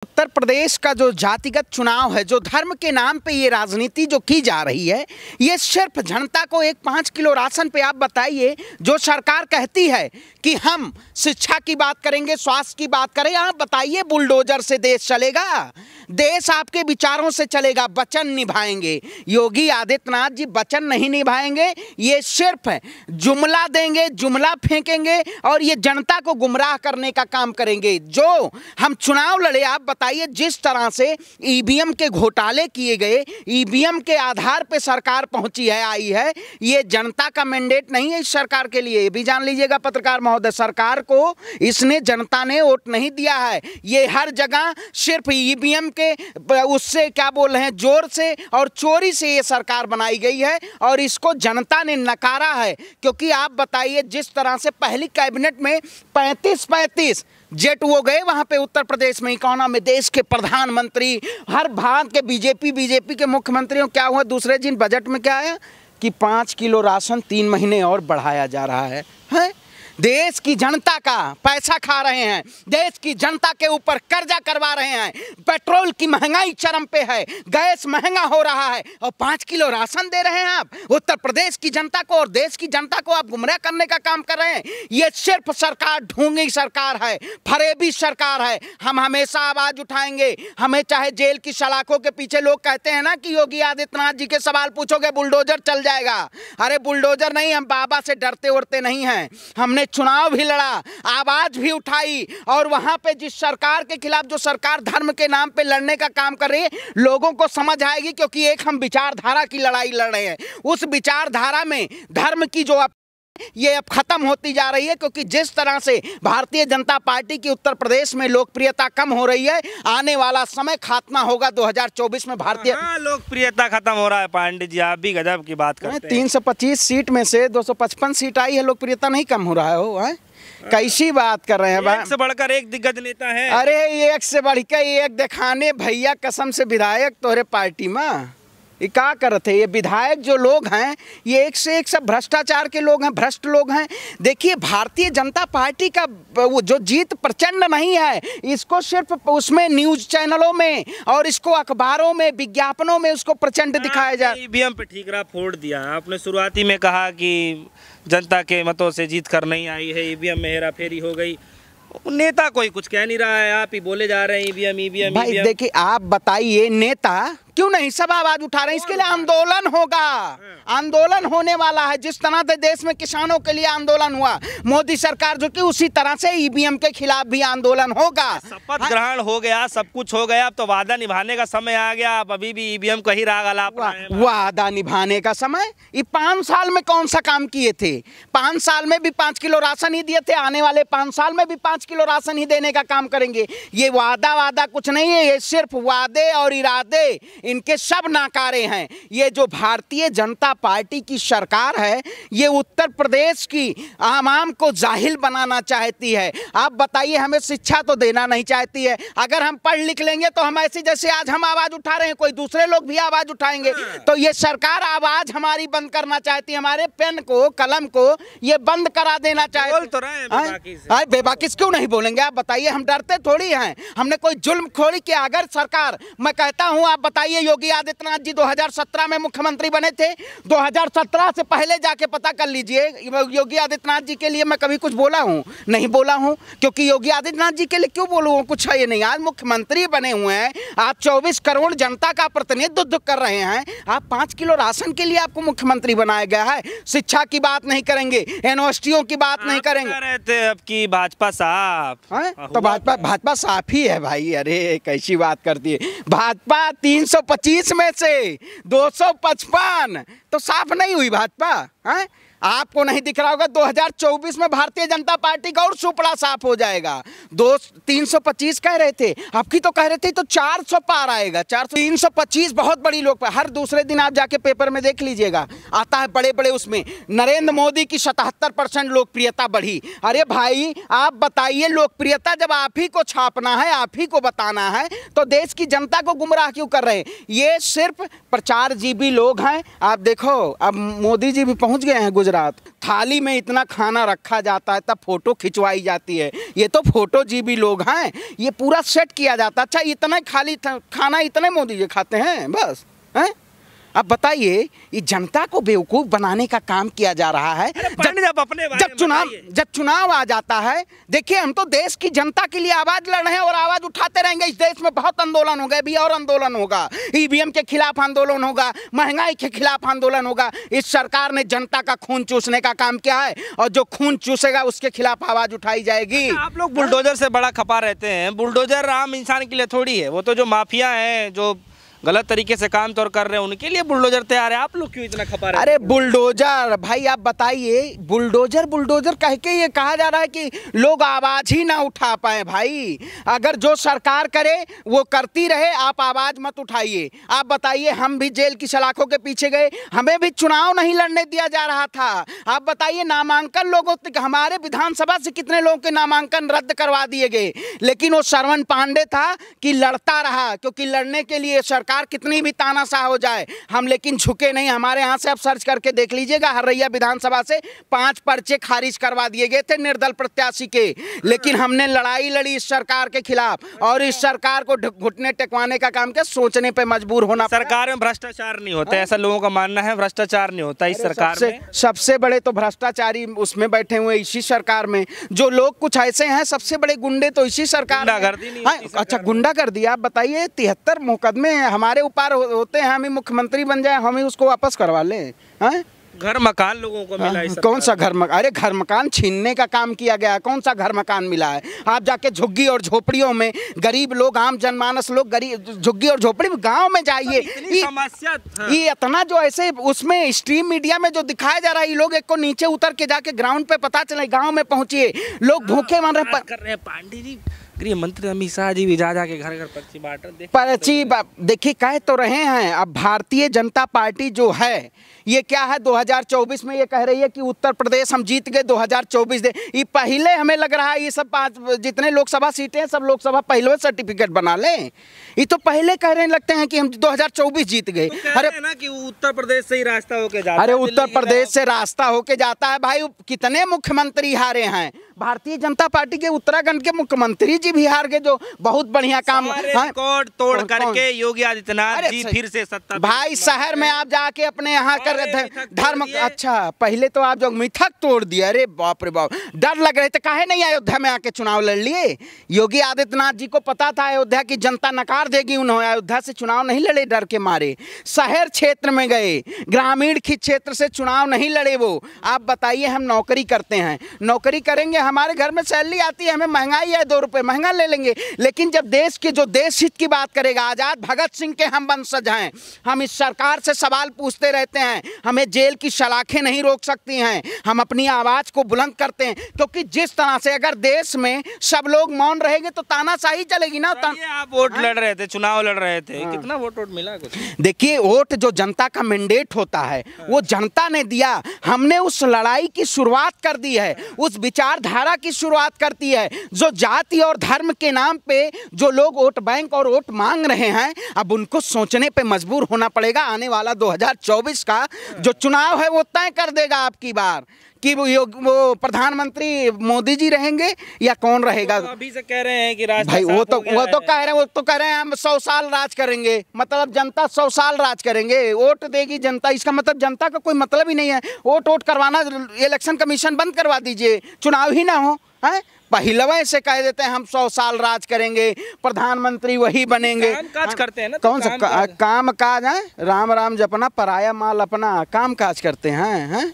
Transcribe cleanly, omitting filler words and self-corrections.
उत्तर प्रदेश का जो जातिगत चुनाव है, जो धर्म के नाम पे ये राजनीति जो की जा रही है, ये सिर्फ जनता को एक 5 किलो राशन पे आप बताइए। जो सरकार कहती है कि हम शिक्षा की बात करेंगे, स्वास्थ्य की बात करें, आप बताइए बुलडोजर से देश चलेगा? देश आपके विचारों से चलेगा। वचन निभाएंगे योगी आदित्यनाथ जी, वचन नहीं निभाएंगे। ये सिर्फ जुमला देंगे, जुमला फेंकेंगे और ये जनता को गुमराह करने का काम करेंगे। जो हम चुनाव लड़े, आप बताइए जिस तरह से ईवीएम के घोटाले किए गए, ईवीएम के आधार पे सरकार पहुंची है, आई है, ये जनता का मैंडेट नहीं है इस सरकार के लिए। ये भी जान लीजिएगा पत्रकार महोदय, सरकार को इसने जनता ने वोट नहीं दिया है। ये हर जगह सिर्फ ईवीएम के उससे क्या बोल रहे हैं, जोर से और चोरी से ये सरकार बनाई गई है और इसको जनता ने नकारा है। क्योंकि आप बताइए जिस तरह से पहली कैबिनेट में 35 जेट वो गए वहां पे उत्तर प्रदेश में, इकोनॉमी में, देश के प्रधानमंत्री, हर भाग के बीजेपी के मुख्यमंत्रियों, क्या हुआ दूसरे दिन बजट में क्या आया कि 5 किलो राशन 3 महीने और बढ़ाया जा रहा है। देश की जनता का पैसा खा रहे हैं, देश की जनता के ऊपर कर्जा करवा रहे हैं, पेट्रोल की महंगाई चरम पे है, गैस महंगा हो रहा है और 5 किलो राशन दे रहे हैं आप उत्तर प्रदेश की जनता को और देश की जनता को आप गुमराह करने का काम कर रहे हैं। ये सिर्फ सरकार ढोंगी सरकार है, फरेबी सरकार है। हम हमेशा आवाज उठाएंगे, हमें चाहे जेल की सलाखों के पीछे लोग कहते हैं ना कि योगी आदित्यनाथ जी के सवाल पूछोगे बुलडोजर चल जाएगा। अरे बुलडोजर नहीं, हम बाबा से डरते उड़ते नहीं हैं। हमने चुनाव भी लड़ा, आवाज भी उठाई और वहां पे जिस सरकार के खिलाफ जो सरकार धर्म के नाम पे लड़ने का काम कर रही है, लोगों को समझ आएगी। क्योंकि एक हम विचारधारा की लड़ाई लड़ रहे हैं, उस विचारधारा में धर्म की जो ये अब खत्म होती जा रही है। क्योंकि जिस तरह से भारतीय जनता पार्टी की उत्तर प्रदेश में लोकप्रियता कम हो रही है, आने वाला समय खात्मा होगा 2024 में भारतीय लोकप्रियता खत्म हो रहा है। पांडे जी आप भी गजब की बात करते हैं। 325 सीट में से 255 सीट आई है, लोकप्रियता नहीं कम हो रहा है। कैसी बात कर रहे हैं? एक से बढ़कर एक दिग्गज नेता है। अरे एक से बढ़कर एक दिखाने भैया, कसम से विधायक तोहरे पार्टी में ये क्या करते हैं? ये विधायक जो लोग हैं ये एक से एक सब भ्रष्टाचार के लोग हैं, भ्रष्ट लोग हैं। देखिए भारतीय जनता पार्टी का वो जो जीत प्रचंड नहीं है, इसको सिर्फ उसमें न्यूज चैनलों में और इसको अखबारों में, विज्ञापनों में उसको प्रचंड दिखाया जाए। ईवीएम पे ठीकरा फोड़ दिया। आपने शुरुआती में कहा कि जनता के मतों से जीत कर नहीं आई है, ईवीएम में हेरा फेरी हो गई। नेता कोई कुछ कह नहीं रहा है, आप ही बोले जा रहे हैं ईवीएम। भाई देखिए आप बताइए, नेता क्यों नहीं सब आवाज उठा रहे हैं? इसके लिए आंदोलन होगा, आंदोलन होने वाला है। जिस तरह से देश में किसानों के लिए आंदोलन हुआ, मोदी सरकार जो कि उसी तरह से ईवीएम के खिलाफ भी आंदोलन होगा। शपथ ग्रहण हो गया, सब कुछ हो गया, अब तो वादा निभाने का समय आ गया। आप अभी भी ईवीएम का ही राग अलाप रहे हैं। वादा निभाने का समय? ये 5 साल में कौन सा काम किए थे? 5 साल में भी 5 किलो राशन ही दिए थे, आने वाले 5 साल में भी 5 किलो राशन ही देने का काम करेंगे। ये वादा कुछ नहीं है, ये सिर्फ वादे और इरादे इनके सब नाकारे हैं। ये जो भारतीय जनता पार्टी की सरकार है, ये उत्तर प्रदेश की आवाम को जाहिल बनाना चाहती है। आप बताइए, हमें शिक्षा तो देना नहीं चाहती है। अगर हम पढ़ लिख लेंगे तो हम ऐसे जैसे आज हम आवाज उठा रहे हैं, कोई दूसरे लोग भी आवाज उठाएंगे। तो ये सरकार आवाज हमारी बंद करना चाहती है, हमारे पेन को, कलम को ये बंद करा देना चाहती है। बोल तो रहे हैं बेबाकिस क्यों नहीं बोलेंगे? आप बताइए, हम डरते थोड़ी हैं, हमने कोई जुल्म थोड़ी किया। अगर सरकार, मैं कहता हूं, आप बताइए योगी आदित्यनाथ जी 2017 में मुख्यमंत्री बने थे। 2017 से पहले जाके पता कर लीजिए, योगी आदित्यनाथ जी के लिए मैं कभी कुछ बोला हूं? नहीं बोला हूं। क्योंकि योगी आदित्यनाथ जी के लिए क्यों बोलूं? कुछ है ये नहीं। आज मुख्यमंत्री बने हुए हैं, आप 24 करोड़ जनता का प्रतिनिधित्व कर रहे हैं, आप 5 किलो राशन के लिए आपको मुख्यमंत्री बनाया गया है। शिक्षा की बात नहीं करेंगे, यूनिवर्सिटियों की बात नहीं करेंगे। अब की भाजपा साफ तो भाजपा साफ ही है भाई। अरे कैसी बात करती है भाजपा? 325 में से 255 तो साफ नहीं हुई भाजपा। हैं? आपको नहीं दिख रहा होगा, 2024 में भारतीय जनता पार्टी का और सुपड़ा साफ हो जाएगा। 325 कह रहे थे, आपकी तो कह रहे थे तो 400 पार आएगा। 400 325 बहुत बड़ी लोग, हर दूसरे दिन आप जाके पेपर में देख लीजिएगा, आता है बड़े बड़े उसमें नरेंद्र मोदी की 77% लोकप्रियता बढ़ी। अरे भाई आप बताइए, लोकप्रियता जब आप ही को छापना है, आप ही को बताना है, तो देश की जनता को गुमराह क्यों कर रहे हैं? ये सिर्फ प्रचार जीवी लोग हैं। आप देखो अब मोदी जी भी पहुंच गए हैं गुजरात गुजरात। थाली में इतना खाना रखा जाता है, तब फोटो खिंचवाई जाती है। ये तो फोटो जीबी लोग हैं, ये पूरा सेट किया जाता है। अच्छा, इतना खाली खाना इतने मोदी जी खाते हैं बस, हैं? अब बताइए, ये जनता को बेवकूफ बनाने का काम किया जा रहा है। जब चुनाव आ जाता है, देखिए हम तो देश की जनता के लिए आवाज लड़ रहे हैं और आवाज उठाते रहेंगे। इस देश में बहुत आंदोलन हो गए, भी और आंदोलन होगा, ईवीएम के खिलाफ आंदोलन होगा, महंगाई के खिलाफ आंदोलन होगा। इस सरकार ने जनता का खून चूसने का काम किया है और जो खून चूसेगा उसके खिलाफ आवाज उठाई जाएगी। आप लोग बुलडोजर से बड़ा खपा रहते हैं। बुलडोजर आम इंसान के लिए थोड़ी है, वो तो जो माफिया है, जो गलत तरीके से काम तौर कर रहे हैं, उनके लिए बुलडोजर तैयार है। आप लोग क्यों इतना खपा रहे हैं? अरे बुलडोजर भाई, आप बताइए, बुलडोजर बुलडोजर कह के ये कहा जा रहा है कि लोग आवाज ही ना उठा पाए। भाई, अगर जो सरकार करे वो करती रहे, आप आवाज मत उठाइए। आप बताइए, हम भी जेल की सलाखों के पीछे गए, हमें भी चुनाव नहीं लड़ने दिया जा रहा था। आप बताइए, नामांकन लोगों, हमारे विधानसभा से कितने लोगों के नामांकन रद्द करवा दिए गए, लेकिन वो श्रवण पांडे था कि लड़ता रहा, क्योंकि लड़ने के लिए सरकार कितनी भी तानाशाह हो जाए, हम लेकिन झुके नहीं। हमारे यहाँ से आप सर्च करके देख लीजिएगा, हरैया विधानसभा से 5 पर्चे खारिज करवा दिए गए थे निर्दल प्रत्याशी के, लेकिन हमने लड़ाई लड़ी इस सरकार के खिलाफ और इस सरकार को घुटने टेकवाने का काम किया। सोचने पे मजबूर होना। सरकार में भ्रष्टाचार नहीं होता, ऐसा लोगों का मानना है। भ्रष्टाचार नहीं होता इस सरकार में। सबसे बड़े तो भ्रष्टाचारी उसमें बैठे हुए इसी सरकार में। जो लोग कुछ ऐसे हैं, सबसे बड़े गुंडे तो इसी सरकार में। अच्छा, गुंडागर्दी। आप बताइए, 73 मुकदमे हमारे ऊपर होते हैं, हम ही मुख्यमंत्री बन जाए, हम ही उसको वापस करवा लें। घर मकान लोगों को मिला है। कौन सा घर मकान? अरे घर मकान छीनने का काम किया गया है। कौन सा घर मकान मिला है? आप जाके झुग्गी और झोपड़ियों में, गरीब लोग, आम जनमानस लोग गरीब झुग्गी और झोपड़ी में गांव में जाइए, ये इतना जो ऐसे उसमें स्ट्रीम मीडिया में जो दिखाया जा रहा है, ये लोग एक को नीचे उतर के जाके ग्राउंड पे पता चले, गाँव में पहुंचिए, लोग भूखे मर रहे। पांडे जी, गृह मंत्री अमित शाह जी भी जा के घर घर पर्ची बांट रहे। पर्ची देखिए, कह तो रहे हैं। अब भारतीय जनता पार्टी जो है, ये क्या है, 2024 में ये कह रही है कि उत्तर प्रदेश हम जीत गए, 2024 दे। ये पहले हमें लग रहा है ये सब 5 जितने लोकसभा सीटें हैं, सब लोकसभा पहले सर्टिफिकेट बना लें। ये तो पहले कह रहे लगते हैं कि हम 2024 जीत गए। अरे ना कि उत्तर प्रदेश से ही रास्ता होके जाता है। अरे उत्तर प्रदेश से रास्ता होके जाता है भाई। कितने मुख्यमंत्री हारे हैं भारतीय जनता पार्टी के? उत्तराखंड के मुख्यमंत्री जी भी हार गए, जो बहुत बढ़िया काम रिकॉर्ड तोड़ करके योगी आदित्यनाथ जी फिर से सत्ता। भाई, शहर में आप जाके अपने यहाँ कर धर्म, अच्छा पहले तो आप जो मिथक तोड़ दिया, अरे बाप रे बाप, डर लग रहे थे। काहे नहीं अयोध्या में आके चुनाव लड़ लिए? योगी आदित्यनाथ जी को पता था अयोध्या की जनता नकार देगी, उन्होंने अयोध्या से चुनाव नहीं लड़े डर के मारे। शहर क्षेत्र में गए, ग्रामीण के क्षेत्र से चुनाव नहीं लड़े वो। आप बताइए, हम नौकरी करते हैं, नौकरी करेंगे, हमारे घर में सैलरी आती है, हमें महंगाई है, 2 रुपए महंगा ले लेंगे, लेकिन जब देश के जो देश हित की बात करेगा, आजाद भगत सिंह के हम वंशज हैं, हम इस सरकार से सवाल पूछते रहते हैं। हमें जेल की सलाखें नहीं रोक सकती हैं, हम अपनी आवाज को बुलंद करते हैं, क्योंकि जिस तरह से अगर देश में सब लोग मौन रहेंगे तो तानाशाही चलेगी ना। आप वोट लड़ रहे थे, चुनाव लड़ रहे थे, कितना वोट मिला? कुछ देखिए, वोट जो जनता का मैंडेट होता है वो जनता ने दिया। हमने उस लड़ाई की शुरुआत कर दी है, उस विचारधारा की शुरुआत करती है। जो जाति और धर्म के नाम पे जो लोग वोट बैंक और वोट मांग रहे हैं, अब उनको सोचने पे मजबूर होना पड़ेगा। आने वाला 2024 का जो चुनाव है वो तय कर देगा आपकी बार कि वो प्रधानमंत्री मोदी जी रहेंगे या कौन रहेगा। तो अभी से कह रहे हैं कि भाई वो तो कह रहे हैं हम 100 साल राज करेंगे, मतलब जनता 100 साल राज करेंगे, वोट देगी जनता। इसका मतलब जनता का कोई मतलब ही नहीं है। वोट करवाना, इलेक्शन कमीशन बंद करवा दीजिए, चुनाव ही ना हो। है पहलवे से कह देते हैं हम 100 साल राज करेंगे, प्रधानमंत्री वही बनेंगे। काम काज करते हैं ना, कौन सा काम काज है? राम राम जपना, पराया माल अपना। काम काज करते हैं।